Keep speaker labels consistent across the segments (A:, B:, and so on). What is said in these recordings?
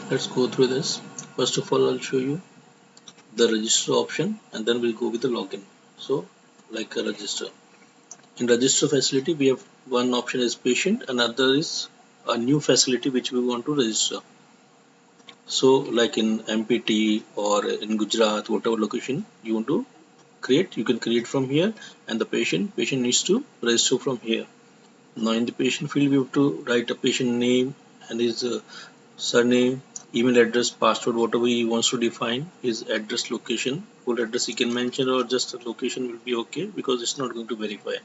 A: Let's go through this. First of all, I'll show you the register option and then we'll go with the login. So like a register. In register facility, we have one option is patient, another is a new facility which we want to register. So like in MPT or in Gujarat, whatever location you want to create, you can create from here, and the patient needs to register from here. Now in the patient field, we have to write a patient name and his surname, email address, password, whatever he wants to define, his address, location, full address he can mention, or just a location will be okay because it's not going to verify.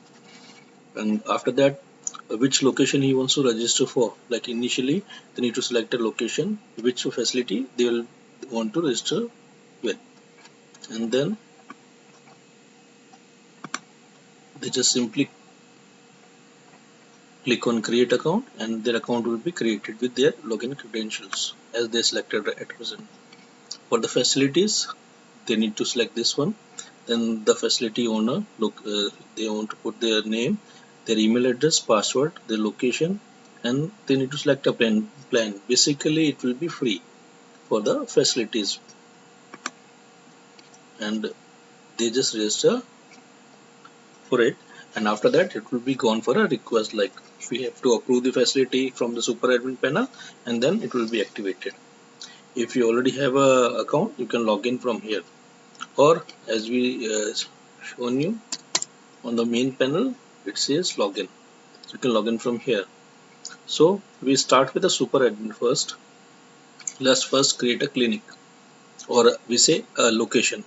A: And after that, which location he wants to register for. Like initially, they need to select a location, which facility they will want to register with, and then they just simply click on create account, and their account will be created with their login credentials as they selected at present. For the facilities, they need to select this one. Then the facility owner, they want to put their name, their email address, password, their location, and they need to select a plan. Basically, it will be free for the facilities, and they just register for it. And after that, it will be gone for a request. Like we have to approve the facility from the super admin panel, and then it will be activated. If you already have a account, you can log in from here, or as we shown you on the main panel, it says login. So you can log in from here. So we start with the super admin first. Let's first create a clinic, or we say a location.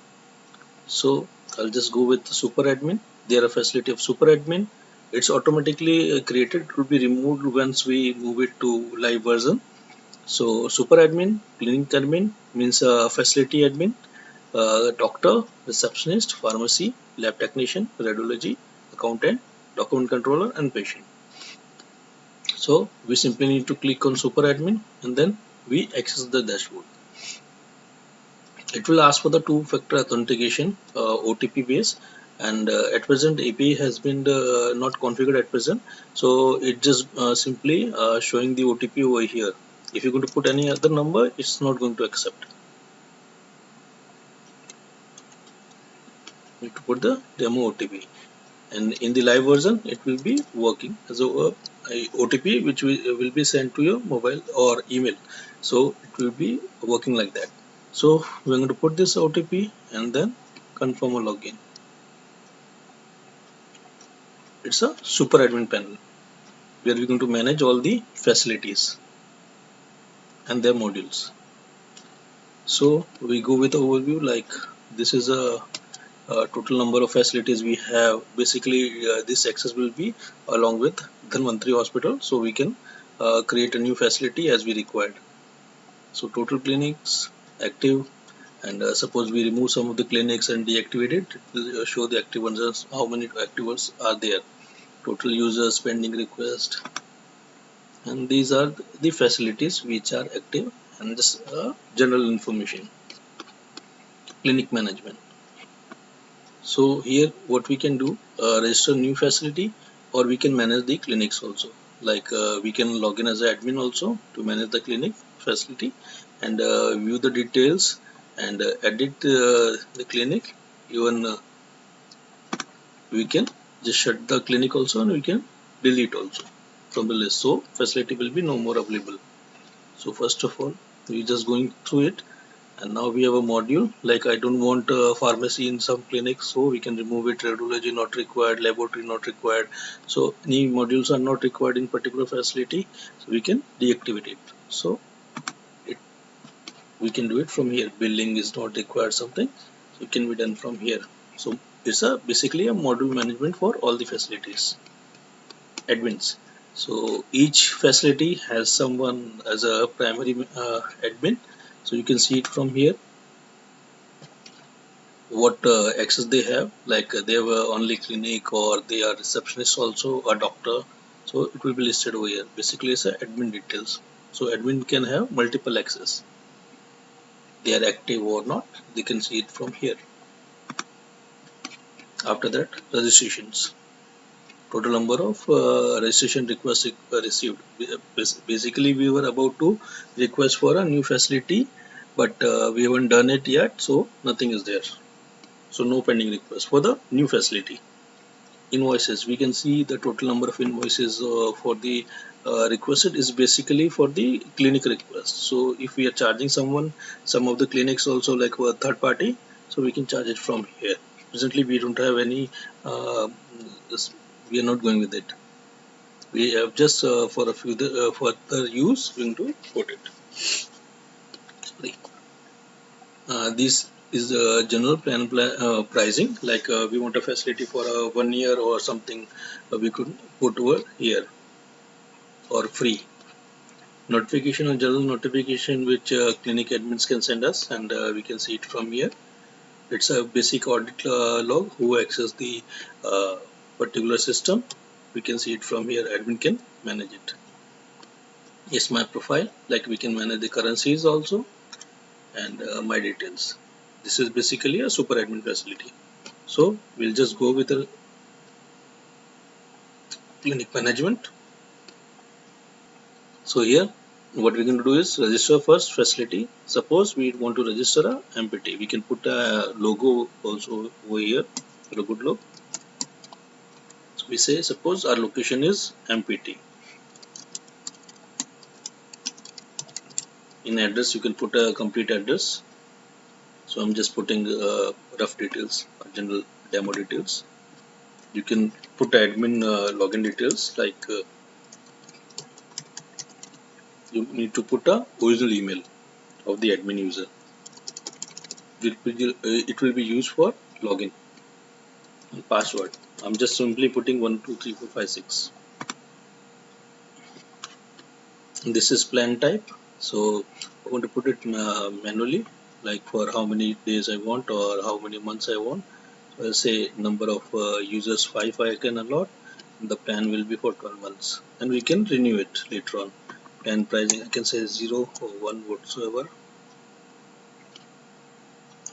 A: So I'll just go with the super admin. They are a facility of super admin. It's automatically created. It will be removed once we move it to live version. So super admin, clinic admin means facility admin, doctor, receptionist, pharmacy, lab technician, radiology, accountant, document controller, and patient. So we simply need to click on super admin and then we access the dashboard. It will ask for the two-factor authentication, OTP base, and at present API has been not configured at present, so it just simply showing the OTP over here. If you're going to put any other number, it's not going to accept. You need to put the demo OTP, and in the live version, it will be working as a OTP which will be sent to your mobile or email. So it will be working like that. So we're going to put this OTP and then confirm a login. It's a super admin panel where we're going to manage all the facilities and their modules. So we go with the overview. Like this is a total number of facilities we have. Basically this access will be along with Dhanvantri Hospital, so we can create a new facility as we required. So total clinics active, and suppose we remove some of the clinics and deactivate it, it will show the active ones, how many active ones are there, total users, pending request, and these are the facilities which are active, and this general information. Clinic management. So here what we can do, register new facility, or we can manage the clinics also. Like we can log in as an admin also to manage the clinic facility, and view the details, and edit the clinic. Even we can just shut the clinic also, and we can delete also from the list. So facility will be no more available. So first of all, we just going through it, and now we have a module. Like I don't want pharmacy in some clinics, so we can remove it. Radiology not required, laboratory not required. So any modules are not required in particular facility, so we can deactivate it. So we can do it from here. Billing is not required, something, so it can be done from here. So it's a basically a module management for all the facilities admins. So each facility has someone as a primary admin, so you can see it from here what access they have, like they have only clinic, or they are receptionist also, a doctor. So it will be listed over here. Basically it's a admin details, so admin can have multiple access, they are active or not, they can see it from here. After that, registrations, total number of registration requests received. Basically, we were about to request for a new facility, but we haven't done it yet, so nothing is there. So no pending request for the new facility. Invoices, we can see the total number of invoices for the requested is basically for the clinic request. So if we are charging someone, some of the clinics also like a third party, so we can charge it from here. Presently we don't have any, we are not going with it. We have just for a few further use going to put it. Sorry. This is the general pricing, like we want a facility for 1 year or something, we could put over here, or free. Notification or general notification which clinic admins can send us, and we can see it from here. It's a basic audit log, who access the uh, particular system. We can see it from here, admin can manage it. Yes, my profile, like we can manage the currencies also, and my details. This is basically a super admin facility. So we'll just go with the clinic management. So here what we're going to do is register first facility. Suppose we want to register a MPT, we can put a logo also over here, a good logo. So we say suppose our location is MPT. In address you can put a complete address. So I'm just putting rough details, general demo details. You can put admin login details, like you need to put a original email of the admin user. It will be used for login. And password, I'm just simply putting 123456. This is plan type, so I want to put it manually, like for how many days I want or how many months I want. So I'll say number of users 5 I can allot, and the plan will be for 12 months, and we can renew it later on. Plan pricing, I can say 0 or 1 whatsoever,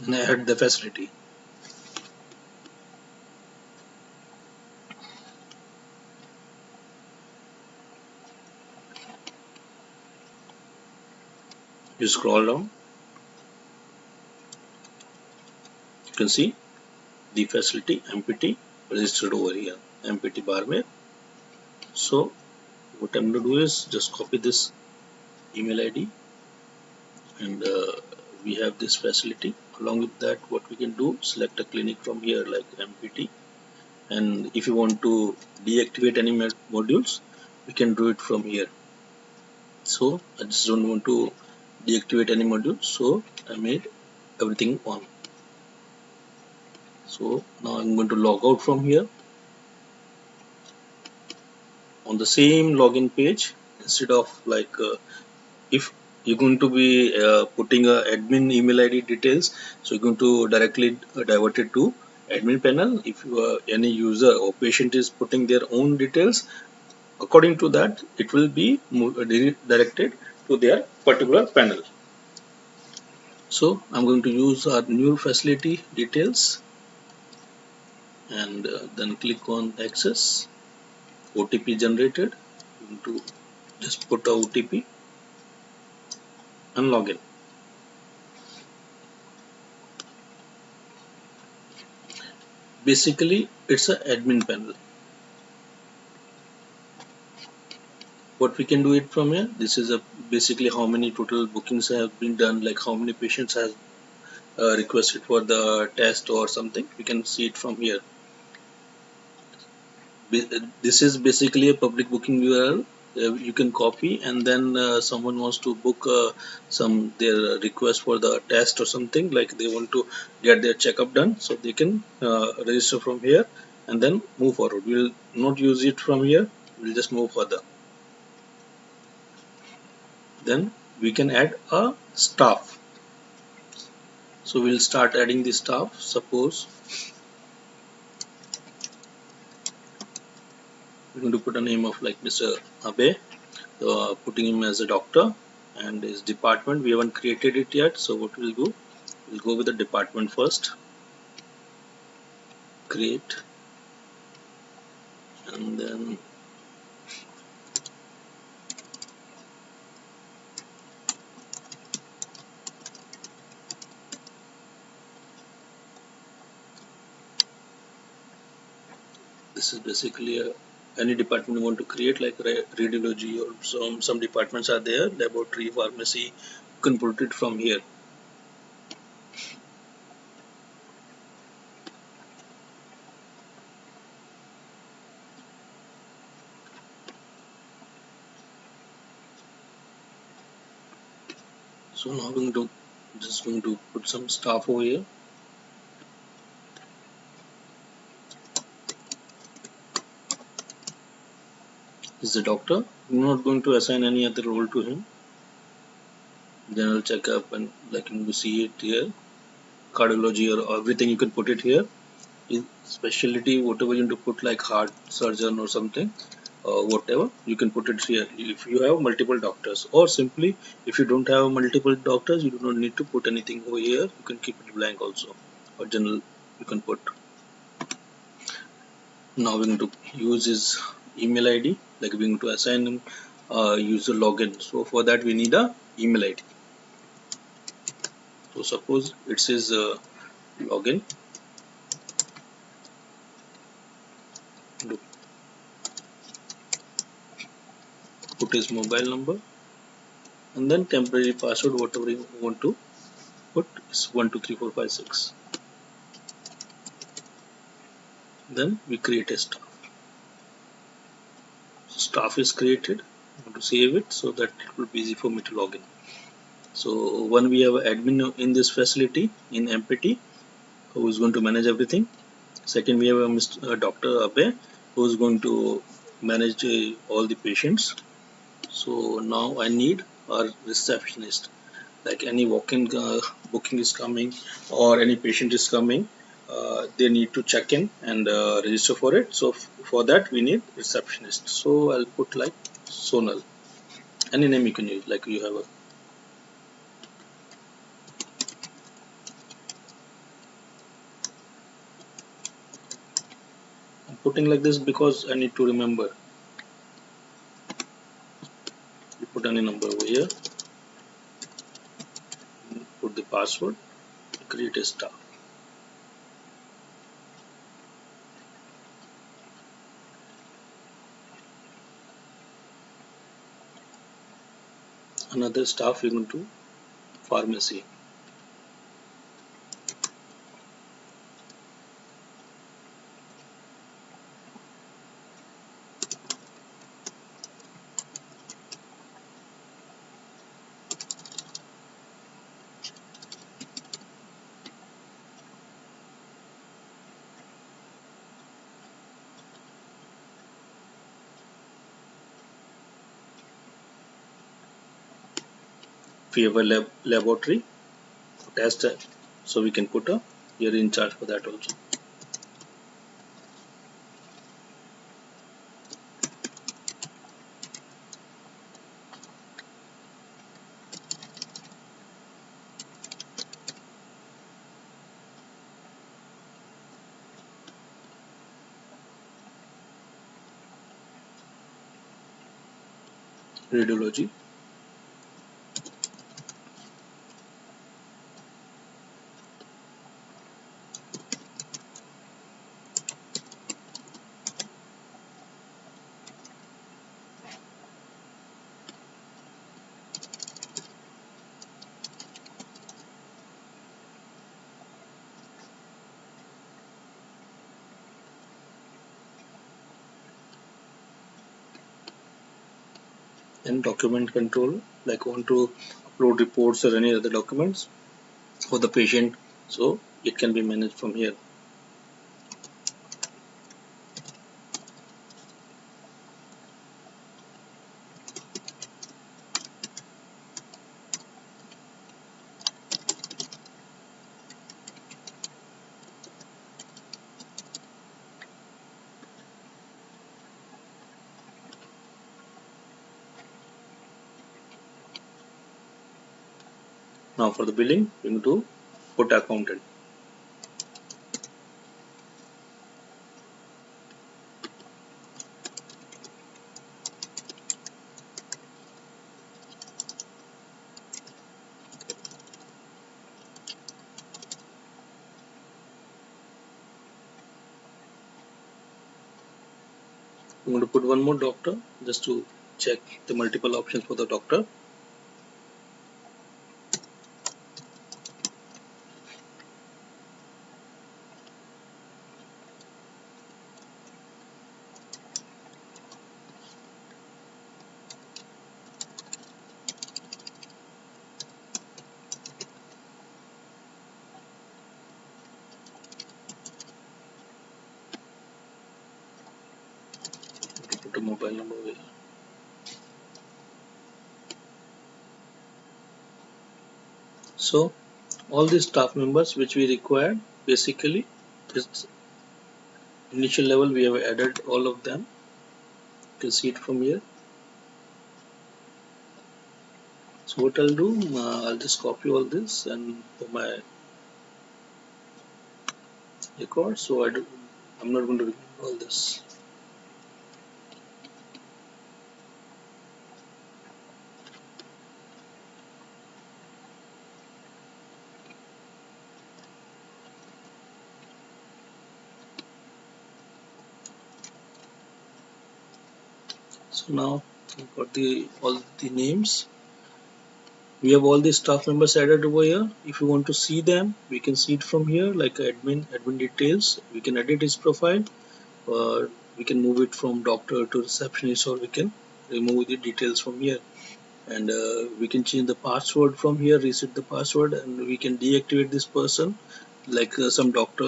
A: and I add the facility. You scroll down, you can see the facility MPT registered over here, MPT Barmer. So what I'm going to do is just copy this email ID, and we have this facility. Along with that, what we can do, select a clinic from here like MPT, and if you want to deactivate any modules, we can do it from here. So I just don't want to deactivate any module, so I made everything on. So now I'm going to log out from here. On the same login page, instead of like if you're going to be putting a admin email ID details, so you're going to directly divert it to admin panel. If you any user or patient is putting their own details, according to that it will be directed to their particular panel. So I'm going to use our new facility details, and then click on access. OTP generated, I'm going to just put a OTP and login. Basically it's an admin panel. What we can do it from here, this is a basically how many total bookings have been done, like how many patients have requested for the test or something, we can see it from here. This is basically a public booking URL. You can copy, and then someone wants to book some their request for the test or something, like they want to get their checkup done, so they can register from here and then move forward. We'll not use it from here, we'll just move further. Then we can add a staff. So we'll start adding the staff. Suppose we're going to put a name of like Mr. Abe, putting him as a doctor, and his department we haven't created it yet. So what we'll do, we'll go with the department first, create, and then this is basically any department you want to create, like radiology, or some departments are there, laboratory, pharmacy. You can put it from here. So now I'm going to just going to put some staff over here. This is the doctor. I'm not going to assign any other role to him. General checkup, and like you see it here, cardiology or everything you can put it here. Specialty, whatever you need to put, like heart surgeon or something, whatever you can put it here if you have multiple doctors, or simply if you don't have multiple doctors, you do not need to put anything over here. You can keep it blank also, or general you can put. Now we're going to use his email id, like we're going to assign him user login. So for that we need a email id. So suppose it says login. Put his mobile number, and then temporary password, whatever you want to put is 123456. Then we create a staff. So staff is created. I want to save it so that it will be easy for me to log in. So when we have admin in this facility in MPT, who is going to manage everything. Second, we have a Dr. Abe, who is going to manage all the patients. So now I need a receptionist. Like any walk-in booking is coming, or any patient is coming, they need to check in and register for it. So for that we need receptionist. So I'll put like Sonal. Any name you can use, like you have a. I'm putting like this because I need to remember. You put any number over here, put the password, create a star. Another staff, we're going to pharmacy. If we have a laboratory test, so we can put a here in charge for that also. Radiology. And document control, like want to upload reports or any other documents for the patient, so it can be managed from here. Now for the billing, we need to put accountant. I'm going to put one more doctor just to check the multiple options for the doctor. Put a mobile number here. So all these staff members which we required, basically this initial level we have added all of them. You can see it from here. So what I'll do, I'll just copy all this and for my record. So I'm not going to remove all this. So now I've got all the names. We have all the staff members added over here. If you want to see them, we can see it from here, like admin details. We can edit his profile, or we can move it from doctor to receptionist, or we can remove the details from here. And we can change the password from here, reset the password, and we can deactivate this person. Like some doctor,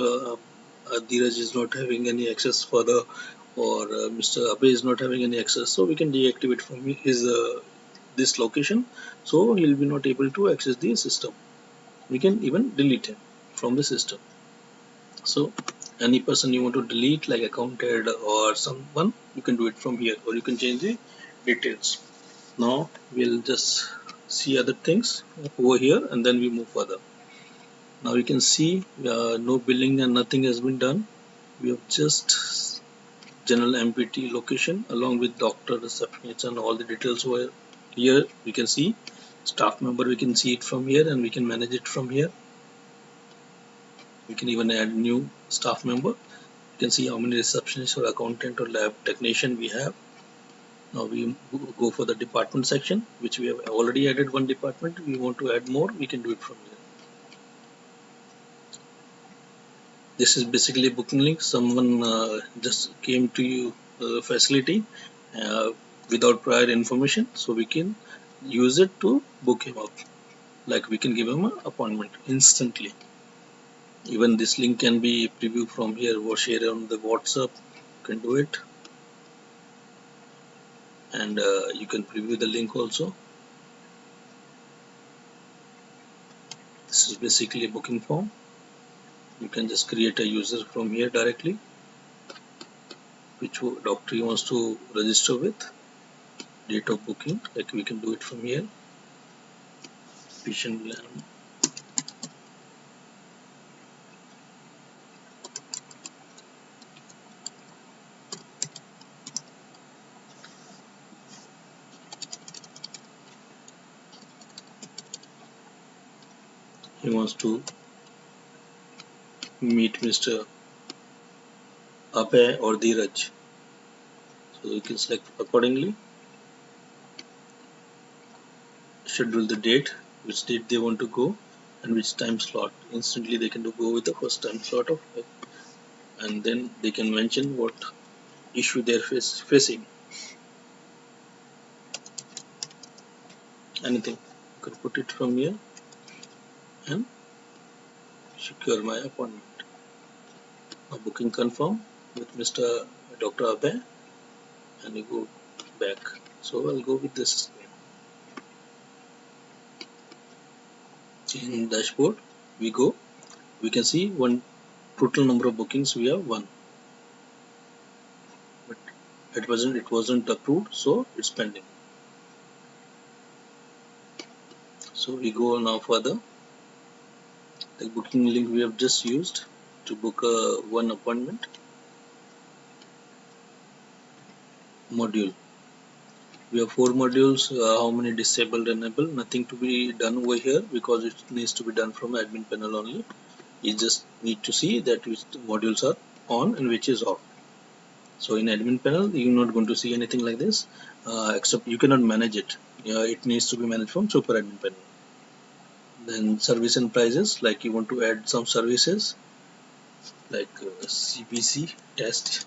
A: Dheeraj is not having any access further, or Mr. Abhay is not having any access, so we can deactivate from his this location, so he'll be not able to access the system. We can even delete him from the system. So any person you want to delete, like accounted or someone, you can do it from here, or you can change the details. Now we'll just see other things over here and then we move further. Now you can see no billing and nothing has been done. We have just general MPT location along with doctor, receptionist and all the details over here. We can see staff member, we can see it from here and we can manage it from here. We can even add new staff member. You can see how many receptionists or accountant or lab technician we have. Now we go for the department section, which we have already added one department. We want to add more, we can do it from here. This is basically a booking link. Someone just came to you facility uh, without prior information, so we can use it to book him up. Like we can give him an appointment instantly. Even this link can be previewed from here or share on the WhatsApp. You can do it, and you can preview the link also. This is basically a booking form. You can just create a user from here directly, which doctor he wants to register with, date of booking, like we can do it from here. Patient plan. He wants to meet Mr. Abhay or Dheeraj, so you can select accordingly, schedule the date, which date they want to go and which time slot. Instantly they can go with the first time slot of it, and then they can mention what issue they're facing. Anything, you can put it from here and secure my appointment. Now booking confirm with Mr. Dr. Abhay, and you go back. So I'll go with this in dashboard. We go. We can see one total number of bookings. We have one, but it wasn't approved, so it's pending. So we go now further. The booking link we have just used to book one appointment. Module. We have 4 modules. How many disabled, enable? Nothing to be done over here because it needs to be done from admin panel only. You just need to see that which modules are on and which is off. So in admin panel, you're not going to see anything like this, except you cannot manage it. It needs to be managed from super admin panel. Then service and prices, like you want to add some services like CBC test.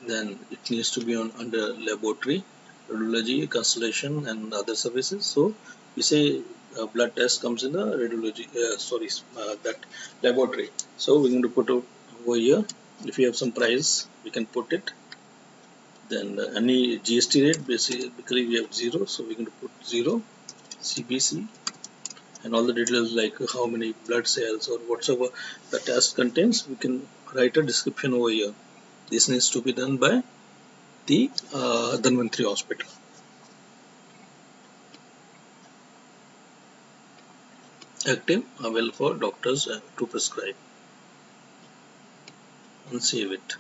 A: Then it needs to be on under laboratory, radiology, constellation, and other services. So we say blood test comes in the radiology, that laboratory. So we're going to put it over here. If you have some price, we can put it. Then any GST rate, basically we have 0, so we're going to put 0, CBC, and all the details like how many blood cells or whatsoever the test contains, we can write a description over here. This needs to be done by the Dhanvantri hospital. Active, available for doctors to prescribe. And save it.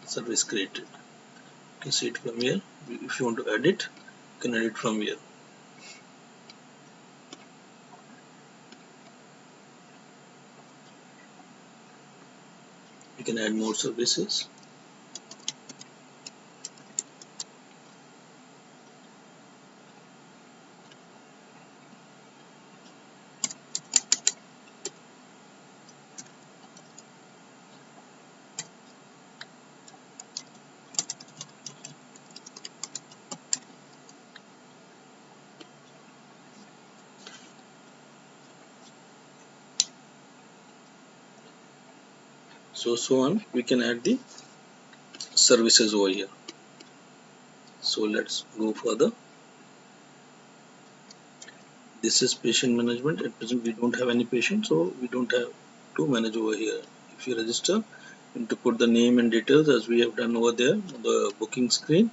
A: Service created. You can see it from here. If you want to edit, you can edit from here. You can add more services. So on, we can add the services over here. So let's go further. This is patient management. At present we don't have any patient, so we don't have to manage over here. If you register, you need to put the name and details as we have done over there on the booking screen.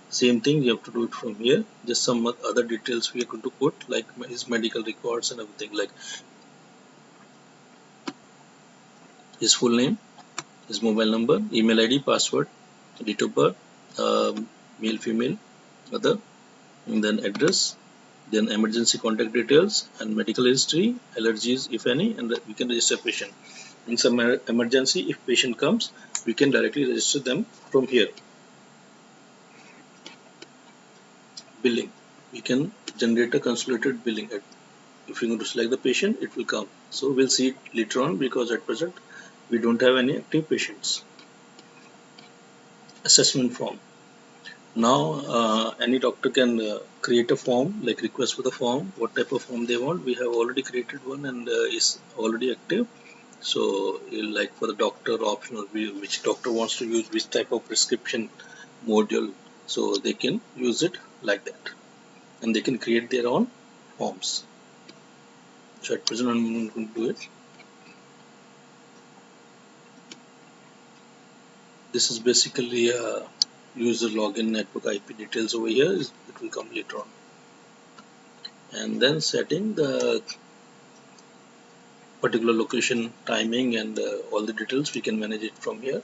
A: Same thing, you have to do it from here. Just some other details we are going to put, like his medical records and everything, like his full name, his mobile number, email ID, password, date of birth, male, female, other, and then address, then emergency contact details and medical history, allergies if any, and we can register patient. In some emergency, if patient comes, we can directly register them from here. Billing, we can generate a consolidated billing. If you're going to select the patient, it will come. So we'll see it later on, because at present we don't have any active patients. Assessment form. Now any doctor can create a form, like request for the form, what type of form they want. We have already created one and is already active. So like for the doctor optional, which doctor wants to use which type of prescription module, so they can use it like that, and they can create their own forms. So at present I'm going to do it. This is basically a user login, network IP details over here. It will come later on. And then setting the particular location, timing, and all the details, we can manage it from here.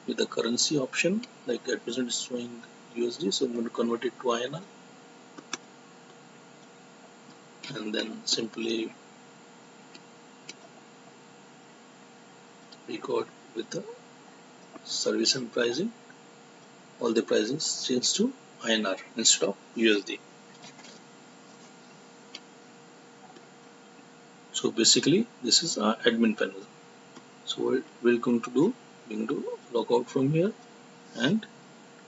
A: With the currency option, like at present it's showing USD, so I'm going to convert it to INR, and then simply record with the service and pricing. All the pricings change to INR instead of USD. So basically this is our admin panel. So what we're going to do, we're going to log out from here, and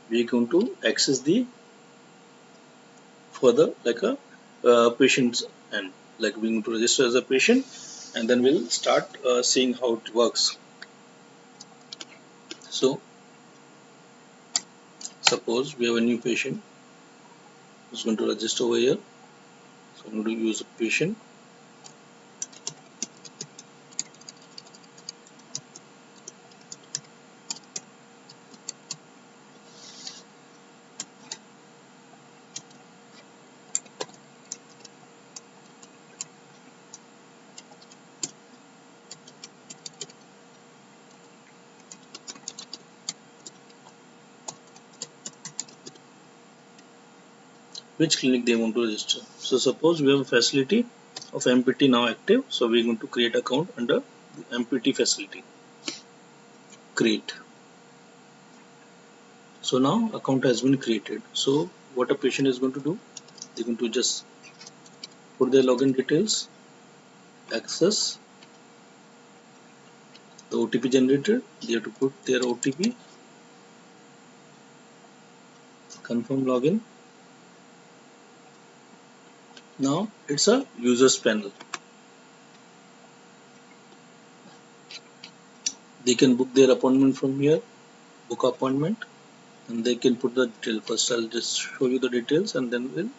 A: we're going to access the further like a patient's end, like we're going to register as a patient, and then we'll start seeing how it works. So suppose we have a new patient who's going to register over here. So I'm going to use a patient. Which clinic they want to register. So suppose we have a facility of MPT now active, so we're going to create account under the MPT facility. create. So now account has been created. So what a patient is going to do, they're going to just put their login details, access the OTP generated, they have to put their OTP, confirm login. Now it's a users panel. They can book their appointment from here, book appointment, and they can put the detail. First I'll just show you the details and then we'll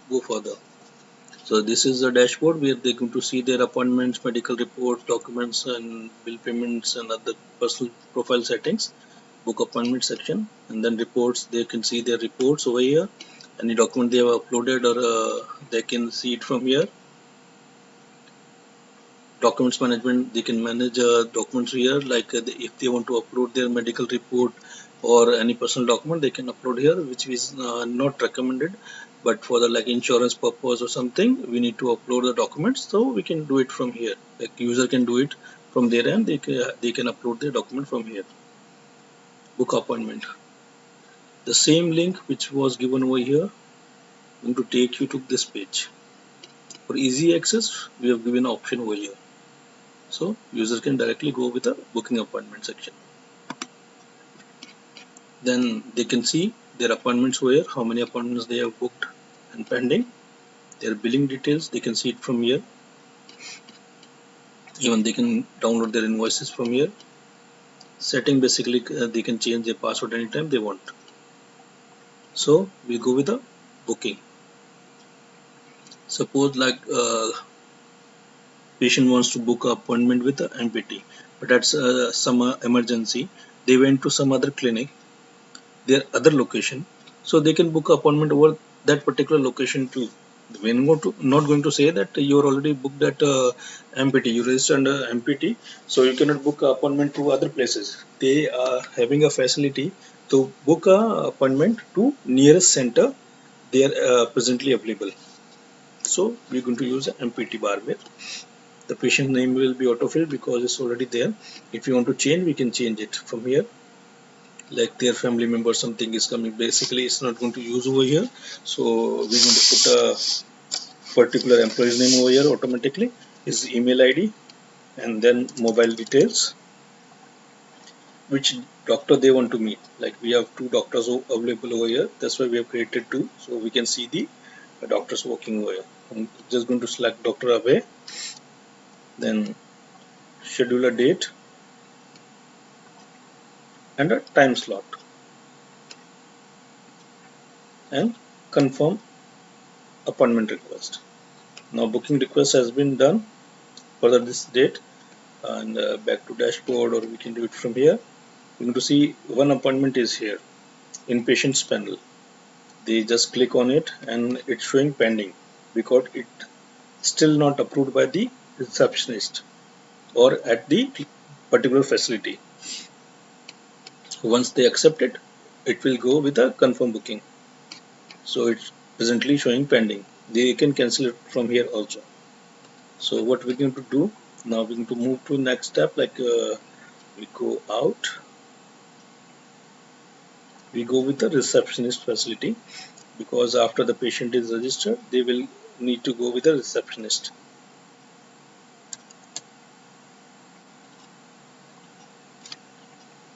A: go further. So this is the dashboard where they're going to see their appointments, medical reports, documents and bill payments and other personal profile settings, book appointment section, and then reports. They can see their reports over here, any document they have uploaded, or they can see it from here. Documents management, they can manage documents here, like if they want to upload their medical report or any personal document, they can upload here, which is not recommended, but for the like insurance purpose or something, we need to upload the documents, so we can do it from here. Like user can do it from their end, they can upload their document from here. Book appointment, the same link which was given over here going to take you to this page. For easy access, we have given an option over here. So user can directly go with a booking appointment section. Then they can see their appointments over here, how many appointments they have booked and pending. Their billing details, they can see it from here. Even they can download their invoices from here. Setting, basically they can change their password anytime they want. So we go with the booking. Suppose like patient wants to book an appointment with a MPT, but that's some emergency. They went to some other clinic, their other location, so they can book appointment over that particular location too. We're not going to say that you're already booked at MPT, you registered under MPT, so you cannot book an appointment to other places. They are having a facility to book a appointment to nearest center they are presently available. So we're going to use a MPT bar where the patient name will be autofilled because it's already there. If you want to change, we can change it from here, like their family member something is coming, basically it's not going to use over here, so we're going to put a particular employee's name over here automatically, his email ID, and then mobile details, which doctor they want to meet. Like we have two doctors available over here, that's why we have created two, so we can see the doctors working over here. I'm just going to select doctor away, then schedule a date and a time slot, and confirm appointment request. Now booking request has been done for this date, and back to dashboard, or we can do it from here. We're going to see one appointment is here in patients panel. They just click on it and it's showing pending because it still not approved by the receptionist or at the particular facility. Once they accept it, it will go with a confirm booking. So it's presently showing pending. They can cancel it from here also. So what we're going to do now, we're going to move to next step, like we go out, we go with the receptionist facility, because after the patient is registered, they will need to go with a receptionist.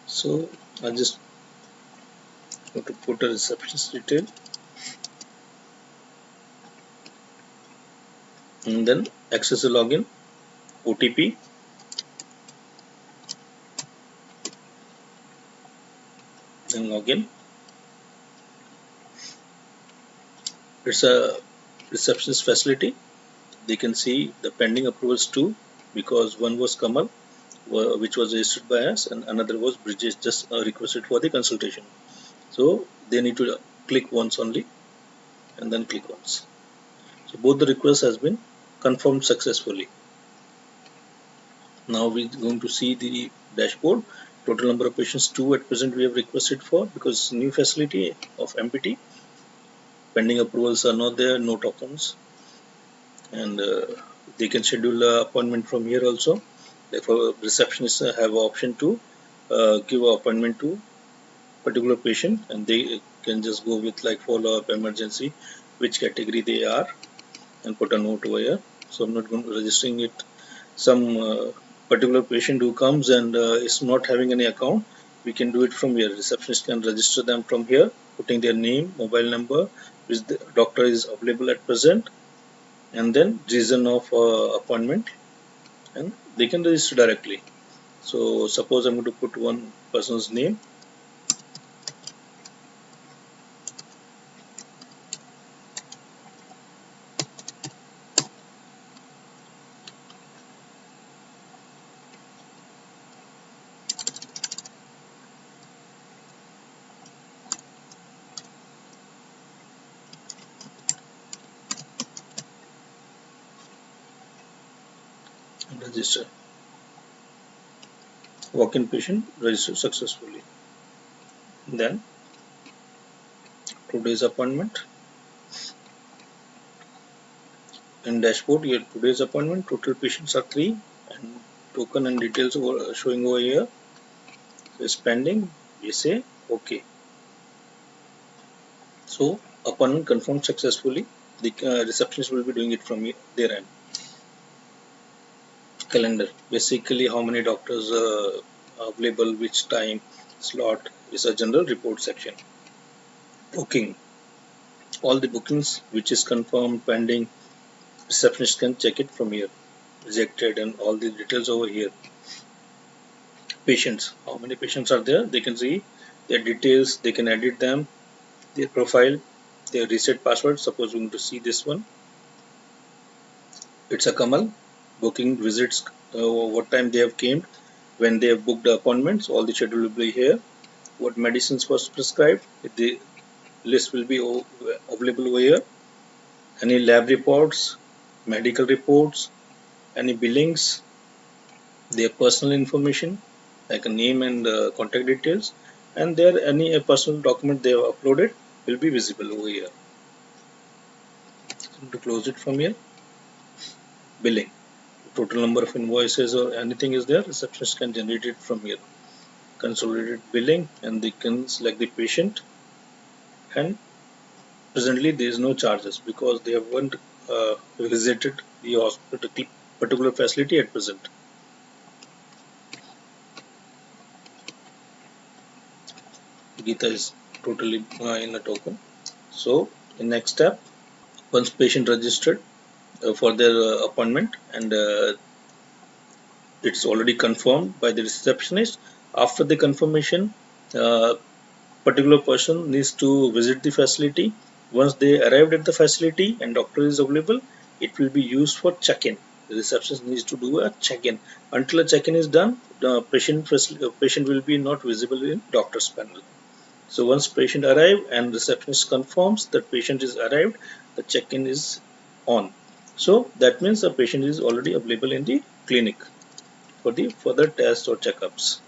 A: So I just going to put a receptionist detail and then access the login, OTP, then login. It's a receptionist facility. They can see the pending approvals too, because one was Kamal, which was registered by us, and another was Bridges, just requested for the consultation. So they need to click once only and then click once. So both the requests has been confirmed successfully. Now we're going to see the dashboard. Total number of patients 2 at present we have requested for, because new facility of MPT. Pending approvals are not there, no tokens, and they can schedule an appointment from here also. Therefore receptionists have option to give an appointment to particular patient, and they can just go with like follow-up, emergency, which category they are, and put a note over here. So I'm not going to registering it. Some particular patient who comes and is not having any account, we can do it from here. Receptionist can register them from here, putting their name, mobile number, which the doctor is available at present, and then reason of appointment, and they can register directly. So suppose I'm going to put one person's name, and register. Walk-in patient registered successfully. Then today's appointment. In dashboard, here today's appointment, total patients are 3, and token and details showing over here. So it's pending. We say OK. So appointment confirmed successfully. The receptionist will be doing it from their end. Calendar, basically how many doctors available, which time slot, is a general report section. Booking, all the bookings which is confirmed, pending, receptionist can check it from here. Rejected and all the details over here. Patients, how many patients are there, they can see their details, they can edit them, their profile, their reset password. Suppose we want to see this one, it's a Kamal. Booking visits, what time they have came, when they have booked the appointments, all the schedule will be here. What medicines was prescribed, the list will be available over here. Any lab reports, medical reports, any billings, their personal information like a name and contact details, and there any personal document they have uploaded will be visible over here. So to close it from here, billing, total number of invoices or anything is there, receptionist can generate it from here. Consolidated billing, and they can select the patient, and presently there is no charges because they haven't visited the hospital particular facility at present. Geeta is totally in a token. So in next step, once patient registered for their appointment, and it's already confirmed by the receptionist, after the confirmation, uh, particular person needs to visit the facility. Once they arrived at the facility and doctor is available, it will be used for check-in. The receptionist needs to do a check-in. Until a check-in is done, the patient will be not visible in doctor's panel. So once patient arrive and receptionist confirms that patient is arrived, the check-in is on. So that means the patient is already available in the clinic for the further tests or checkups.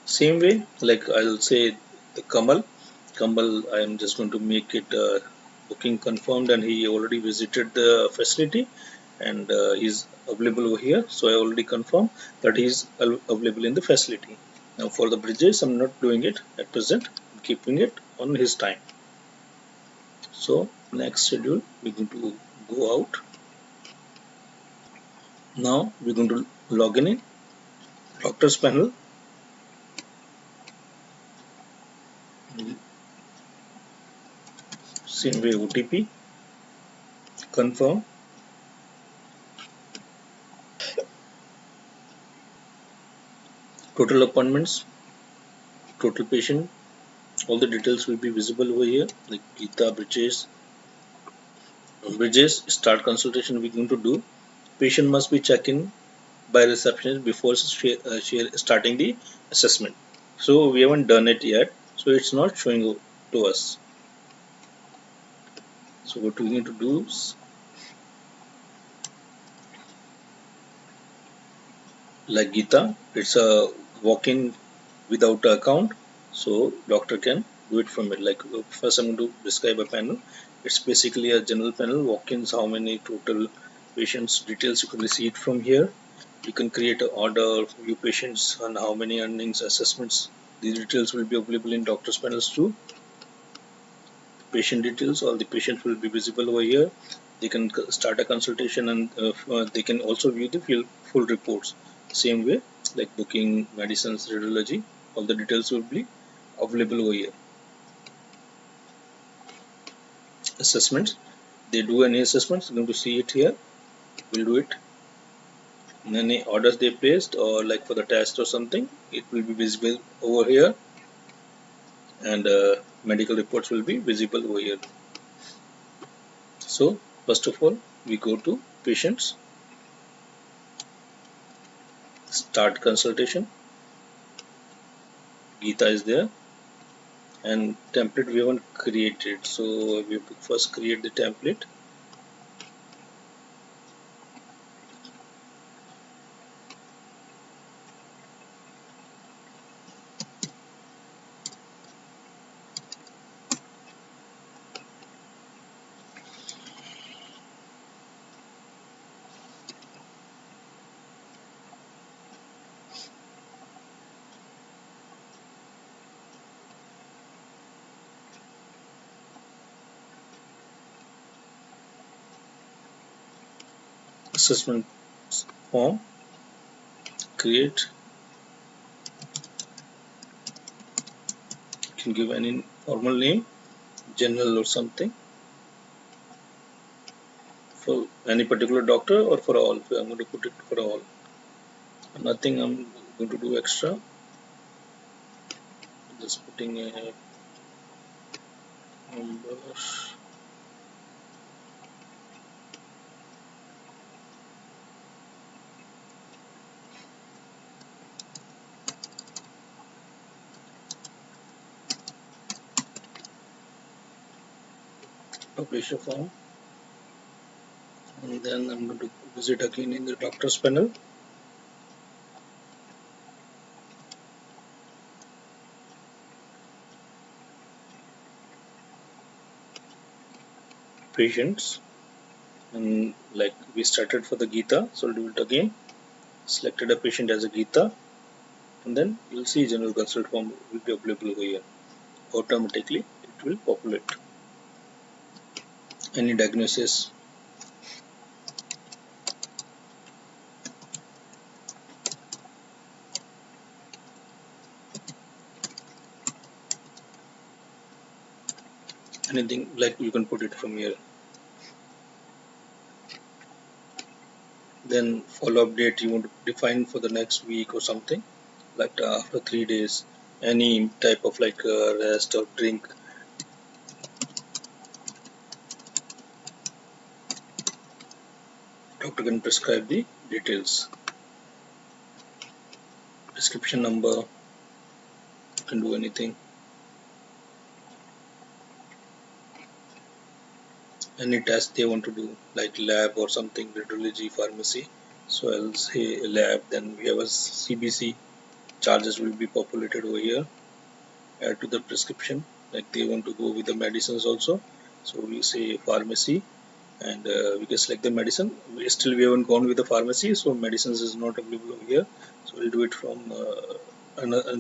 A: Same way, like I'll say the Kamal. Kamal, I am just going to make it booking confirmed, and he already visited the facility, and he's available over here. So I already confirmed that he's available in the facility. Now for the bridges, I'm not doing it at present. I'm keeping it on his time. So next schedule, we're going to go out. Now we're going to log in doctor's panel. Same way OTP, confirm. Total appointments, total patient, all the details will be visible over here, like Geeta, bridges, start consultation we're going to do. Patient must be checked in by receptionist before starting the assessment. So we haven't done it yet, so it's not showing to us. So what we need to do is, like Geeta, it's a walk-in without an account, so doctor can do it from it. Like first I'm going to describe a panel. It's basically a general panel, walk-ins, how many total patients details you can see it from here. You can create an order, view patients and how many earnings, assessments. These details will be available in doctor's panels too. Patient details, all the patients will be visible over here. They can start a consultation, and they can also view the full reports. Same way, like booking, medicines, radiology, all the details will be available over here. Assessments, they do any assessments, you're going to see it here. We'll do it. And any orders they placed, or like for the test or something, it will be visible over here, and medical reports will be visible over here. So first of all, we go to patients, start consultation. Gita is there, and template we haven't created, so we have to first create the template. Assessment form, create. You can give any formal name, general or something, for any particular doctor or for all. I'm going to put it for all. Nothing I'm going to do extra. Just putting a number. Publish a form, and then I'm going to visit again in the doctor's panel. Patients, and like we started for the Gita, so I'll do it again. Selected a patient as a Gita, and then you'll see general consult form will be available over here. Automatically it will populate. Any diagnosis, anything, like you can put it from here. Then follow-up date you want to define for the next week or something, like after 3 days. Any type of like rest or drink, doctor can prescribe the details. Prescription number, can do anything. Any test they want to do, like lab or something, radiology, pharmacy. So I'll say lab, then we have a CBC, charges will be populated over here. Add to the prescription, like they want to go with the medicines also, so we say pharmacy, and we can select the medicine. We haven't gone with the pharmacy, so medicines is not available over here, so we'll do it from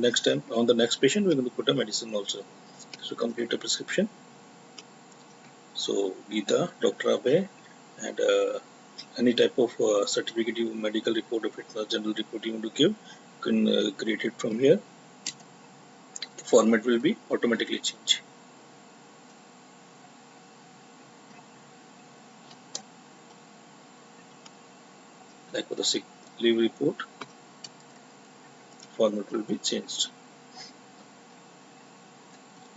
A: next time. On the next patient we're going to put a medicine also. So complete the prescription. So Gita, Dr. Abhay, and any type of certificate, medical report, if it's a general report you want to give, you can create it from here. The format will be automatically changed. Like for the sick leave report, format will be changed.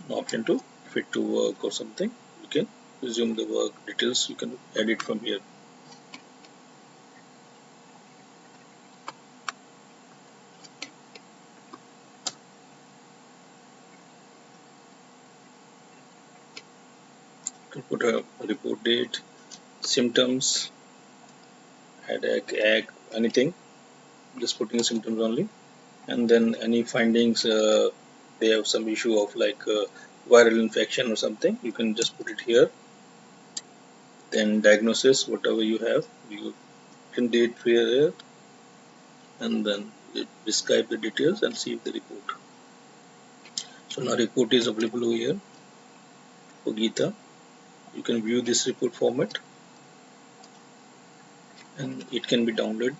A: Option to fit to work or something, you can resume the work. Details you can edit from here. You can put a report date, symptoms, headache, ache, anything. Just putting symptoms only, and then any findings. They have some issue of like viral infection or something, you can just put it here. Then diagnosis, whatever you have, you can date here. and then we describe the details and see the report. So now report is available over here for Geeta. You can view this report format and it can be downloaded.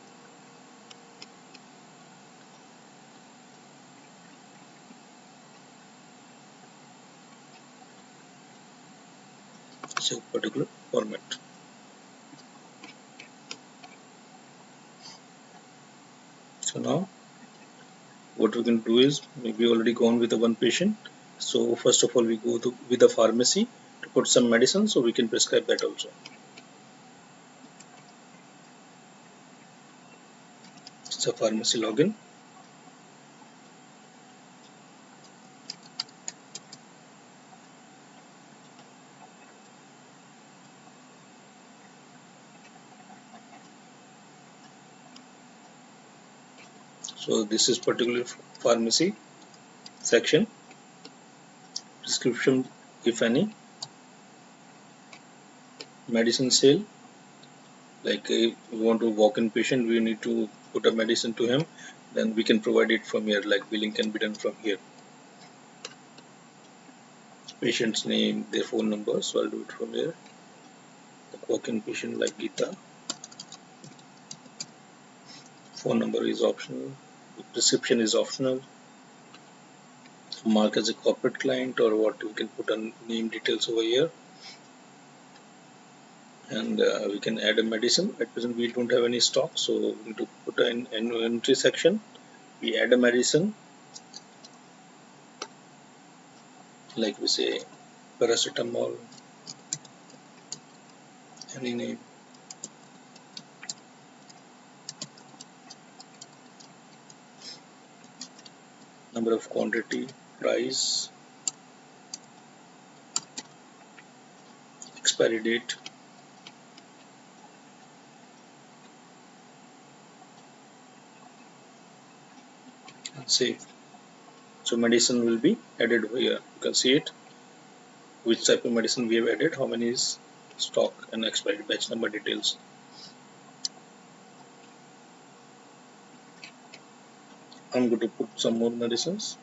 A: It's a particular format. So now what we can do is, we already gone with the one patient. So first of all we go to with the pharmacy to put some medicine so we can prescribe that also. It's a pharmacy login. So this is particular pharmacy section. Prescription if any, medicine sale, like if we want to walk in patient, we need to put a medicine to him, then we can provide it from here, like billing can be done from here. Patient's name, their phone number, so I'll do it from here. The walk in patient like Geeta, phone number is optional, the prescription is optional, mark as a corporate client or what, we can put on name details over here, and we can add a medicine. At present we don't have any stock, so we need to put an inventory section. We add a medicine, like we say paracetamol, any name, number of quantity, price, expiry date, and save. So medicine will be added over here. You can see it, which type of medicine we have added, how many is stock, and expiry batch number details. I'm going to put some more medicines.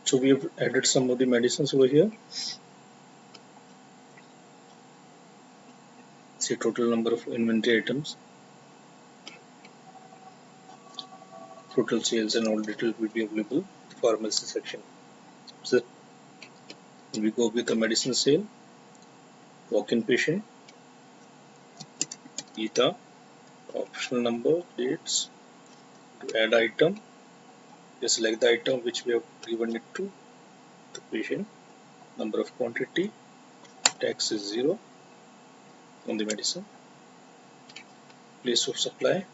A: So we have added some of the medicines over here. See total number of inventory items, total sales, and all details will be available in the pharmacy section. So we go with the medicine sale, walk-in patient, Geeta, optional number, dates, to add item, just select the item which we have given it to the patient, number of quantity, tax is 0 on the medicine, place of supply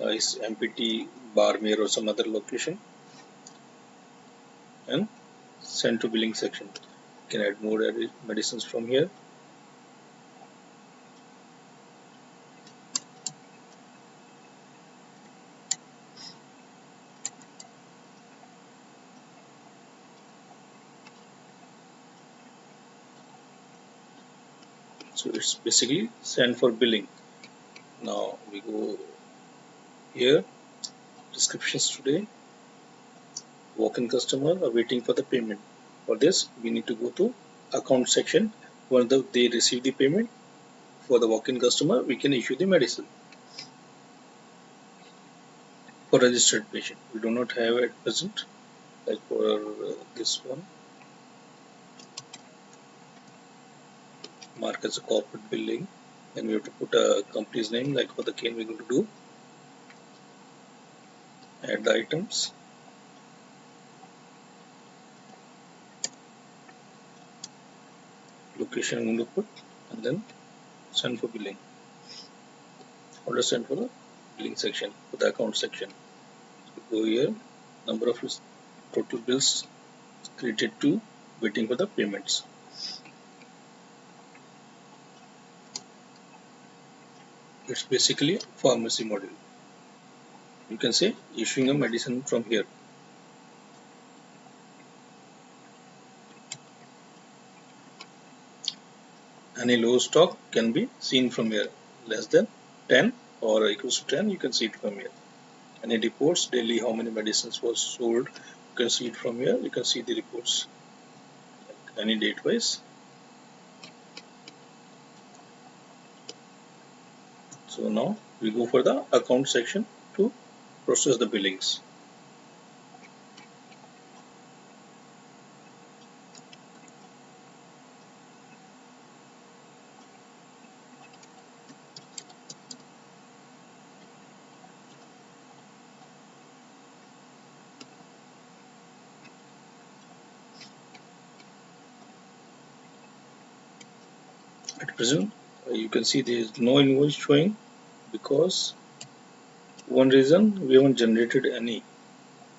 A: is MPT, Barmer or some other location, and send to billing section. You can add more medicines from here. So it's basically send for billing. Now we go here, prescriptions today, walk-in customer are waiting for the payment. For this we need to go to account section. Once they receive the payment for the walk-in customer, we can issue the medicine. For registered patient, we do not have at present, like for this one, mark as a corporate billing, and we have to put a company's name, like for the cane we're going to do, add the items, location I'm going to put, and then send for billing, order send for the billing section, for the account section. Go here, number of total bills created to, waiting for the payments. It's basically a pharmacy module. You can say issuing a medicine from here. Any low stock can be seen from here. Less than 10 or equals to 10, you can see it from here. Any reports daily, how many medicines was sold, you can see it from here. You can see the reports any date wise. So now we go for the account section to process the billings. At present, you can see there is no invoice showing because one reason we haven't generated any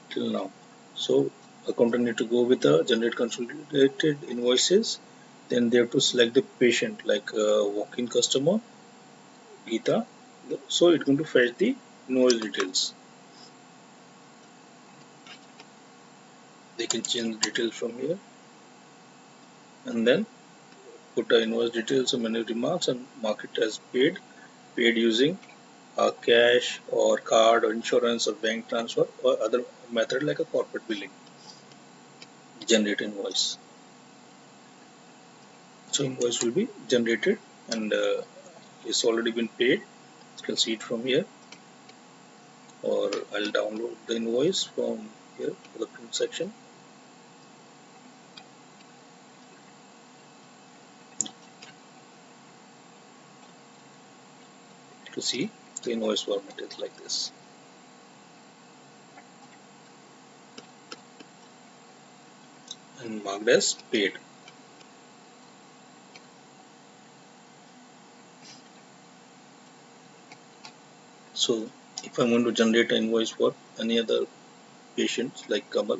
A: till now. So accountant need to go with the generate consolidated invoices. Then they have to select the patient like walk-in customer, Geeta. So it's going to fetch the invoice details. They can change the details from here and then put the invoice details and menu remarks and mark it as paid. Paid using cash or card or insurance or bank transfer or other method like a corporate billing. Generate invoice. So invoice will be generated and it's already been paid. You can see it from here, or I'll download the invoice from here for the print section. To see the invoice format is like this. And marked as paid. So if I want to generate an invoice for any other patient like Kamal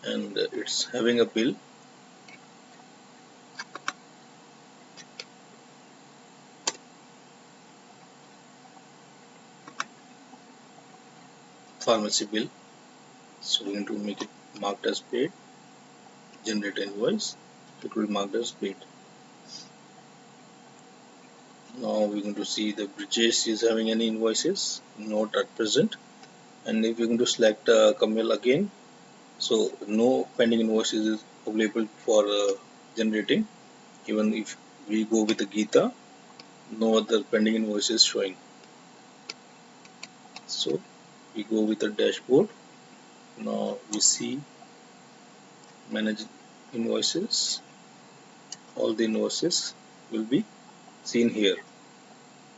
A: and it's having a bill, pharmacy bill, so we're going to make it marked as paid, generate invoice, it will be marked as paid. Now we're going to see the Bridges is having any invoices, not at present. And if we're going to select Kamil again, so no pending invoices is available for generating. Even if we go with the Geeta, no other pending invoices showing. So we go with the dashboard. Now we see manage invoices. All the invoices will be seen here.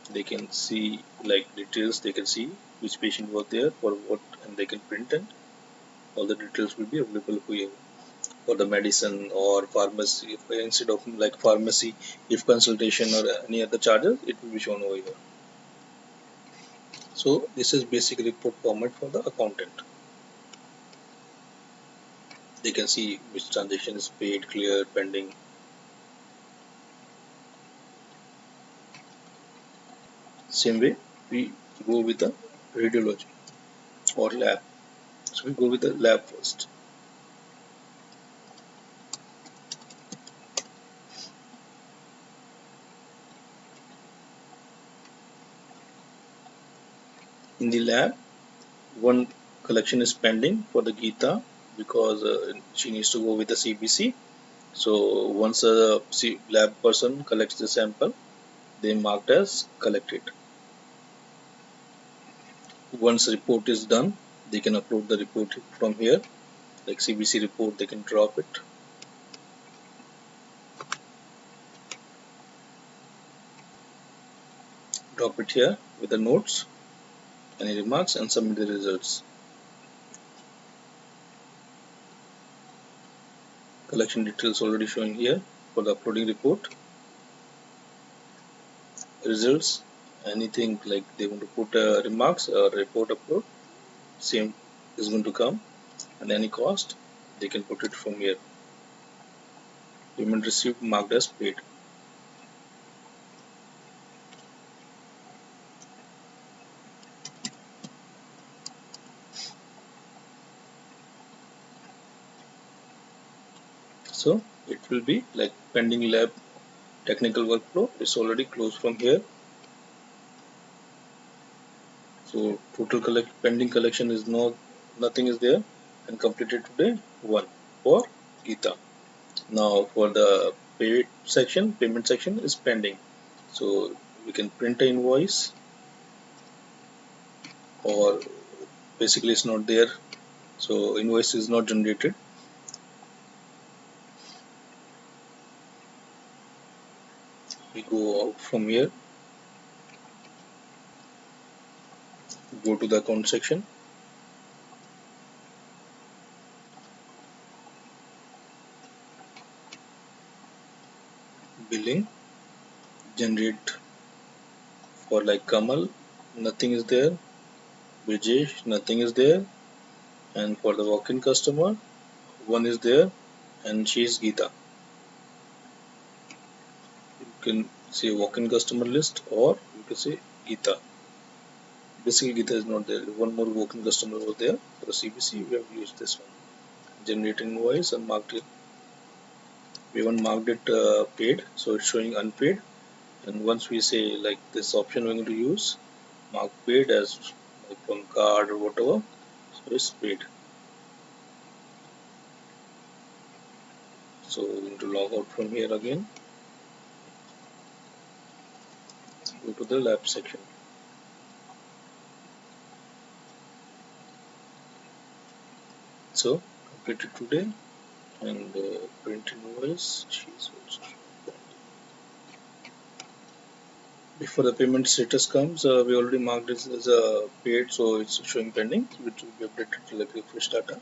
A: They can see like details. They can see which patient was there for what, and they can print it. All the details will be available here for the medicine or pharmacy. If instead of like pharmacy, if consultation or any other charges, it will be shown over here. So this is basic report format for the accountant. They can see which transaction is paid, clear, pending. Same way we go with the radiology or lab. So we go with the lab first. In the lab, one collection is pending for the Geeta because she needs to go with the CBC. So once a lab person collects the sample, they marked as collected. Once report is done, they can upload the report from here, like CBC report, they can drop it. Drop it here with the notes, any remarks, and submit the results. Collection details already showing here for the uploading report. Results anything like they want to put remarks or report upload, same is going to come, and any cost they can put it from here. Payment received marked as paid. So it will be like pending lab technical workflow is already closed from here. So total pending collection is nothing is there, and completed today 1 for Geeta. Now for the payment section is pending. So we can print an invoice, or basically it's not there. So invoice is not generated. We go out from here, go to the account section, billing, generate for like Kamal, nothing is there. Brijesh, nothing is there. And for the walk-in customer, one is there, and she is Geeta. You can say walk-in customer list, or you can say Geeta. Basically, Geeta is not there. One more walk-in customer was there. For the CBC, we have used this one. Generate invoice and marked it. We haven't marked it paid, so it's showing unpaid. And once we say like this option we're going to use, mark paid as like on card or whatever, so it's paid. So we're going to log out from here again. Go to the lab section. So completed today, and print invoice. She's also before the payment status comes, we already marked this as a paid, so it's showing pending, which will be updated to like refresh data.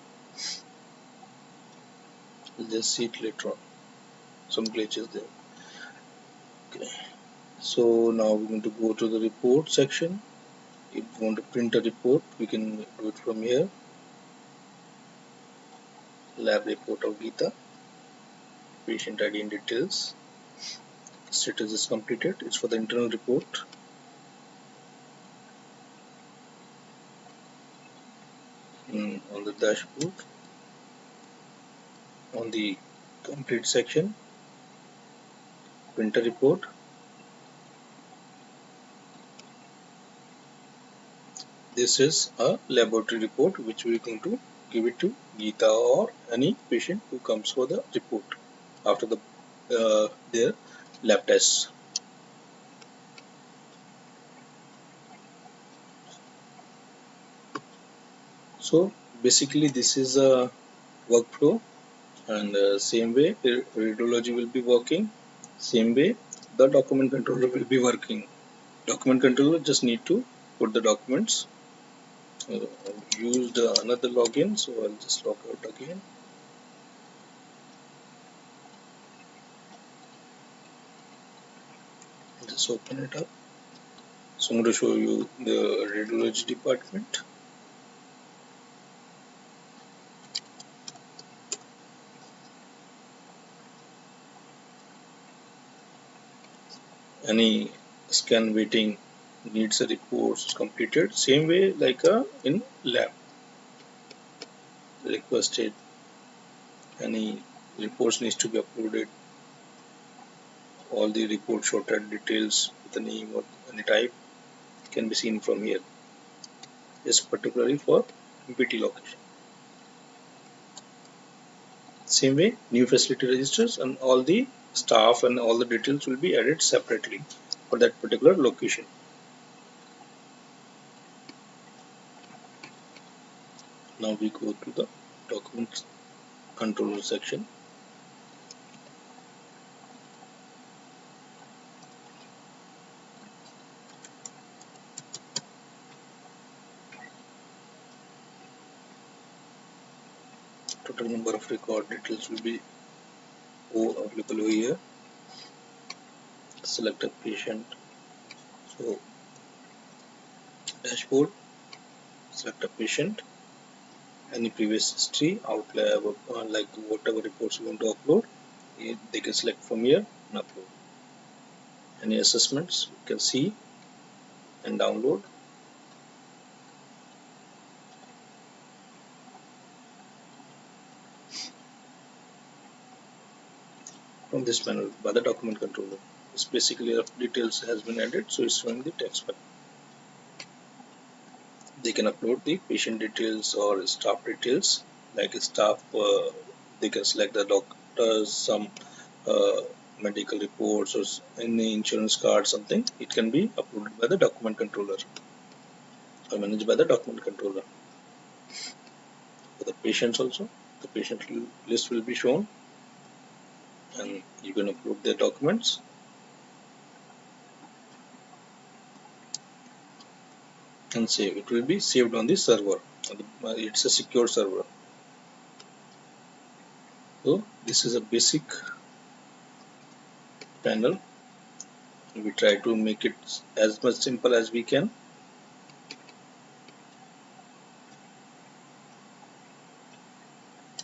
A: We'll just see it later on. Some glitches there. Okay. So now we're going to go to the report section. If we want to print a report, we can do it from here. Lab report of Geeta. Patient ID and details. Status is completed. It's for the internal report. On the dashboard, on the complete section, printer report. This is a laboratory report which we are going to give it to Geeta or any patient who comes for the report after their lab tests. So basically this is a workflow, and same way radiology will be working, same way the document controller will be working. Document controller just need to put the documents. I've used another login, so I'll just log out again. Just open it up. So I'm going to show you the Radiology Department. Any scan waiting needs a report completed, same way like in lab. Requested any reports needs to be uploaded. All the report shorted details with the name or any type can be seen from here. This particularly for MPT location. Same way, new facility registers and all the staff and all the details will be added separately for that particular location. Now we go to the documents controller section. Total number of record details will be available over here. Select a patient. So dashboard, select a patient, any previous history, outline like whatever reports you want to upload, they can select from here and upload. Any assessments you can see and download. From this panel by the document controller. This basically details has been added, so it's showing the text file. They can upload the patient details or staff details, like staff. They can select the doctors, some uh, medical reports, or any insurance card, something. It can be uploaded by the document controller or managed by the document controller. For the patients also, the patient list will be shown, and you can upload their documents and save. It will be saved on the server. It's a secure server. So this is a basic panel. We try to make it as much simple as we can.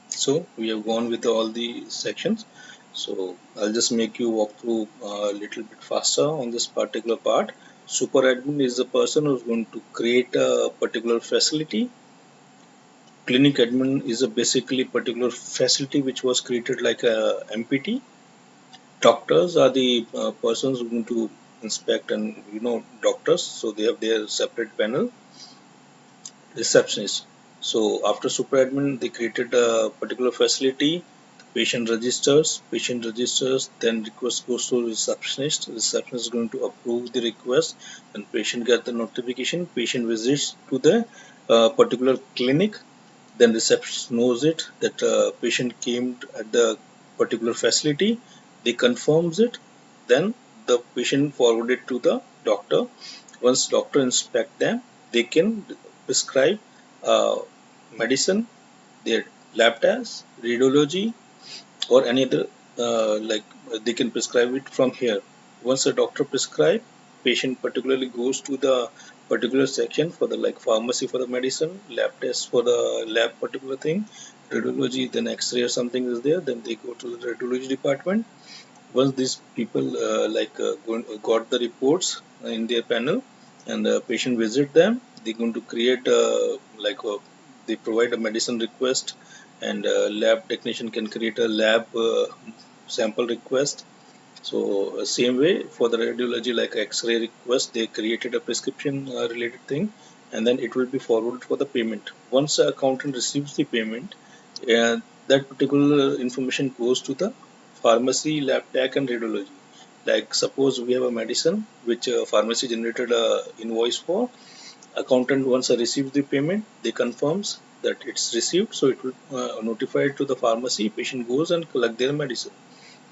A: So we have gone with all the sections. So I'll just make you walk through a little bit faster on this particular part. Super admin is the person who's going to create a particular facility. Clinic admin is a basically particular facility which was created like a MPT. Doctors are the persons who are going to inspect and doctors, so they have their separate panel. Receptionist. So after super admin, they created a particular facility. Patient registers, then request goes to receptionist. Receptionist is going to approve the request, and patient get the notification. Patient visits to the particular clinic. Then receptionist knows it that patient came at the particular facility. They confirms it. Then the patient forwarded to the doctor. Once doctor inspect them, they can prescribe uh, medicine, their lab tests, radiology, or any other like they can prescribe it from here. Once a doctor prescribe, patient particularly goes to the particular section for the like pharmacy for the medicine, lab test for the lab particular thing, radiology, then X-ray or something is there. Then they go to the radiology department. Once these people got the reports in their panel and the patient visit them, they're going to create they provide a medicine request, and lab technician can create a lab sample request. So same way for the radiology like X-ray request, they created a prescription related thing, and then it will be forwarded for the payment. Once the accountant receives the payment, that particular information goes to the pharmacy, lab tech, and radiology. Like suppose we have a medicine which pharmacy generated a invoice for. Accountant once receives the payment, they confirms that it's received, so it will notify it to the pharmacy. Patient goes and collect their medicine.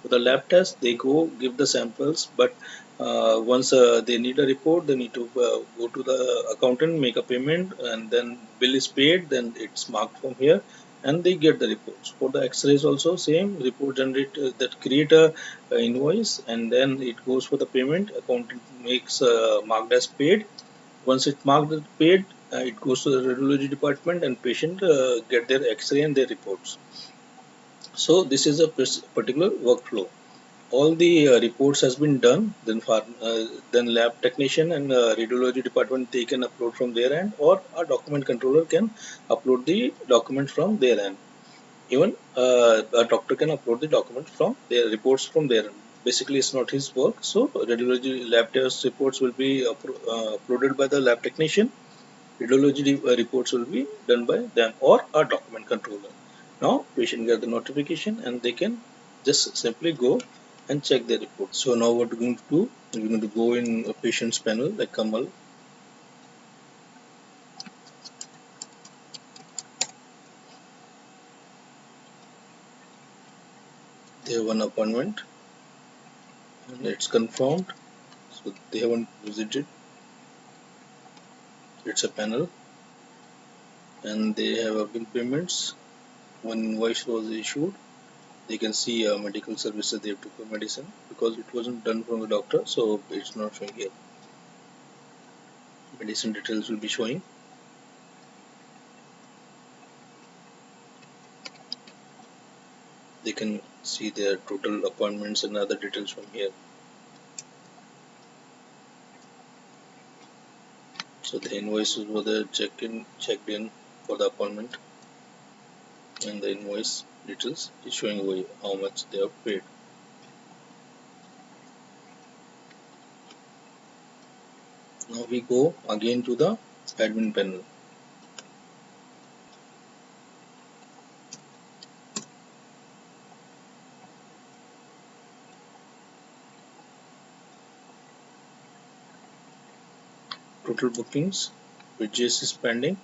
A: For the lab test, they go give the samples, but once they need a report, they need to go to the accountant, make a payment, and then bill is paid. Then it's marked from here, and they get the reports. For the X-rays also same report generate that create a invoice, and then it goes for the payment. Accountant makes marked as paid. Once it marked as paid, it goes to the radiology department, and patient get their X-ray and their reports. So this is a particular workflow. All the reports has been done, then lab technician and radiology department, they can upload from their end, or a document controller can upload the document from their end. Even a doctor can upload the document from their reports from their end. Basically it's not his work, so radiology lab test reports will be uploaded by the lab technician. Radiology reports will be done by them or a document controller. Now patient get the notification, and they can just simply go and check their report. So now what we're going to do, we're going to go in a patient's panel like Kamal. They have one appointment and it's confirmed, so they haven't visited. It's a panel, and they have a bill payments. One invoice was issued. They can see medical services they took for medicine, because it wasn't done from the doctor, so it's not showing here. medicine details will be showing. They can see their total appointments and other details from here. So the invoices were there checked in for the appointment, and the invoice details is showing over here how much they have paid. Now we go again to the admin panel. Total bookings, which is pending.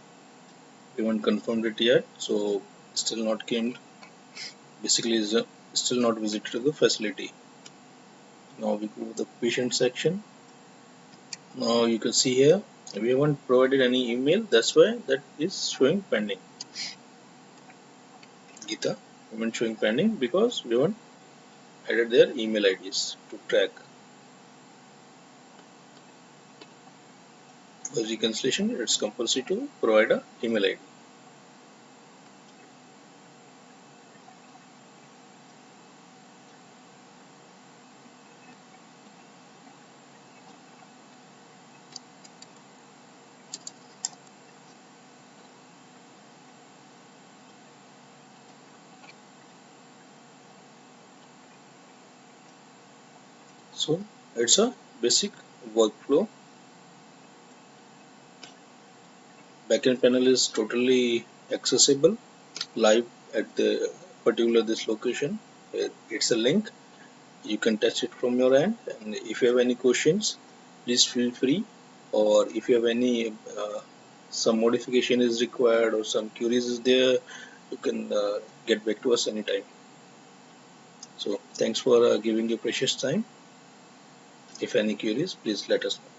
A: We haven't confirmed it yet, so still not came. Basically, is still not visited to the facility. Now we go to the patient section. Now you can see here we haven't provided any email. That's why that is showing pending. Gita, we haven't showing pending because we haven't added their email IDs to track. For reconciliation, it's compulsory to provide a email ID. So it's a basic workflow. Backend panel is totally accessible live at the particular this location. It's a link. You can touch it from your end, and if you have any questions, please feel free. Or if you have any some modification is required or some queries is there, you can get back to us anytime. So thanks for giving your precious time. If any queries, please let us know.